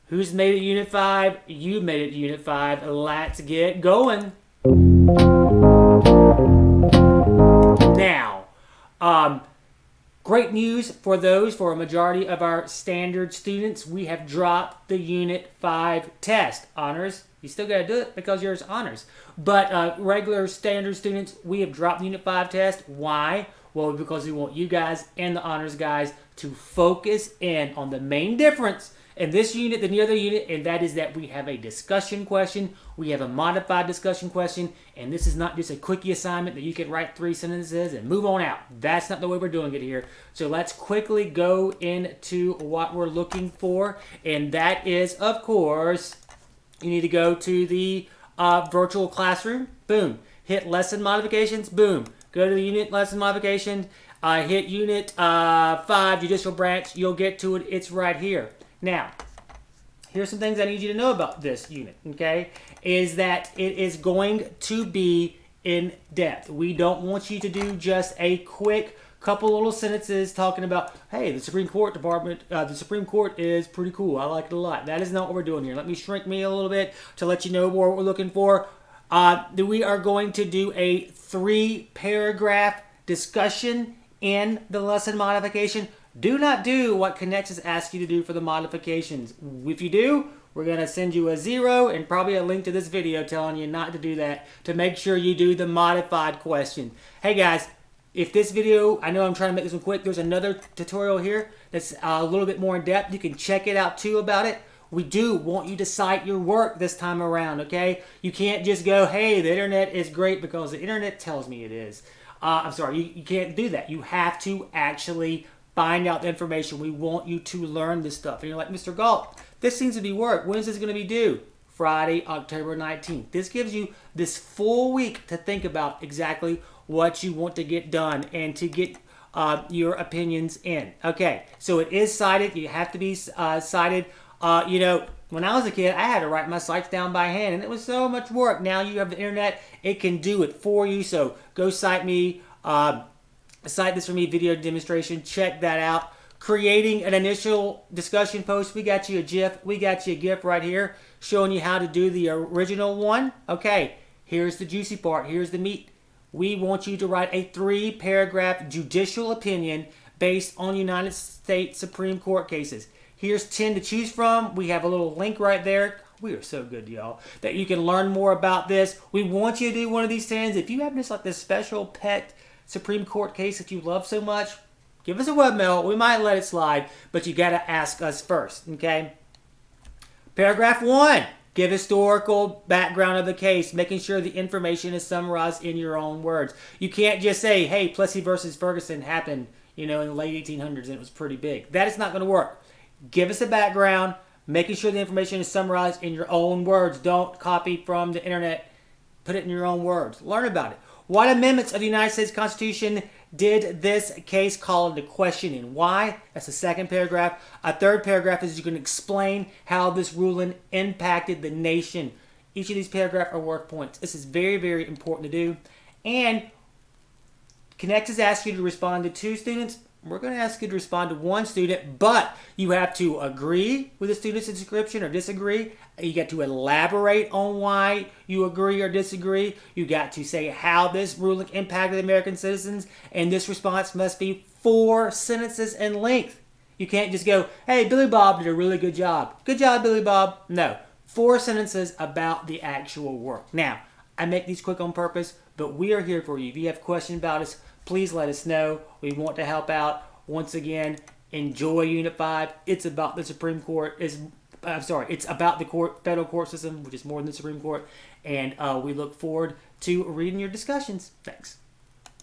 Who's made it Unit 5? You made it Unit 5. Let's get going. Now, great news for a majority of our standard students. We have dropped the Unit 5 test. Honors, you still got to do it because yours honors. But regular standard students, we have dropped the Unit 5 test. Why? Well, because we want you guys and the honors guys to focus in on the main difference in this unit than the other unit, and that is that we have a discussion question, we have a modified discussion question, and this is not just a quickie assignment that you can write 3 sentences and move on out. That's not the way we're doing it here. So let's quickly go into what we're looking for, and that is, of course, you need to go to the virtual classroom. Boom. Hit lesson modifications. Boom. Go to the unit lesson modification. Hit unit 5 judicial branch. You'll get to it. It's right here. Now, here's some things I need you to know about this unit, okay? Is that it is going to be in depth. We don't want you to do just a quick couple little sentences talking about, hey, the Supreme Court the Supreme Court is pretty cool. I like it a lot. That is not what we're doing here. Let me shrink me a little bit to let you know more what we're looking for. We are going to do a 3-paragraph discussion in the lesson modification. Do not do what Connexus asks you to do for the modifications. If you do, we're going to send you a 0 and probably a link to this video telling you not to do that, to make sure you do the modified question. Hey guys, if this video, I know I'm trying to make this one quick, there's another tutorial here that's a little bit more in depth. You can check it out too about it. We do want you to cite your work this time around, okay? You can't just go, hey, the internet is great because the internet tells me it is. I'm sorry, you can't do that. You have to actually find out the information. We want you to learn this stuff. And you're like, Mr. Galt, this seems to be work. When is this going to be due? Friday, October 19th. This gives you this full week to think about exactly what you want to get done and to get your opinions in. Okay, so it is cited. You have to be cited. You know, when I was a kid, I had to write my cites down by hand, and it was so much work. Now you have the internet. It can do it for you. So go cite me. Cite this for me video demonstration. Check that out. Creating an initial discussion post. We got you a GIF. We got you a GIF right here showing you how to do the original one. Okay, here's the juicy part. Here's the meat. We want you to write a 3-paragraph judicial opinion based on United States Supreme Court cases. Here's 10 to choose from. We have a little link right there. We are so good, y'all, that you can learn more about this. We want you to do one of these 10s. If you have this like this special pet Supreme Court case that you love so much, give us a webmail. We might let it slide, but you got to ask us first, okay? Paragraph 1, give historical background of the case, making sure the information is summarized in your own words. You can't just say, hey, Plessy versus Ferguson happened, you know, in the late 1800s and it was pretty big. That is not going to work. Give us a background, making sure the information is summarized in your own words. Don't copy from the internet. Put it in your own words. Learn about it. What amendments of the United States Constitution did this case call into question and why? That's the 2nd paragraph. A 3rd paragraph is you can explain how this ruling impacted the nation. Each of these paragraphs are worth points. This is very, very important to do. And Connexus asks you to respond to 2 students. We're going to ask you to respond to 1 student, but you have to agree with the student's description or disagree. You got to elaborate on why you agree or disagree. You got to say how this ruling impacted American citizens, and this response must be 4 sentences in length. You can't just go, hey, Billy Bob did a really good job. Good job, Billy Bob. No, 4 sentences about the actual work. Now, I make these quick on purpose, but we are here for you. If you have questions about us, please let us know. We want to help out. Once again, enjoy Unit 5. It's about the Supreme Court. It's about the federal court system, which is more than the Supreme Court. And we look forward to reading your discussions. Thanks.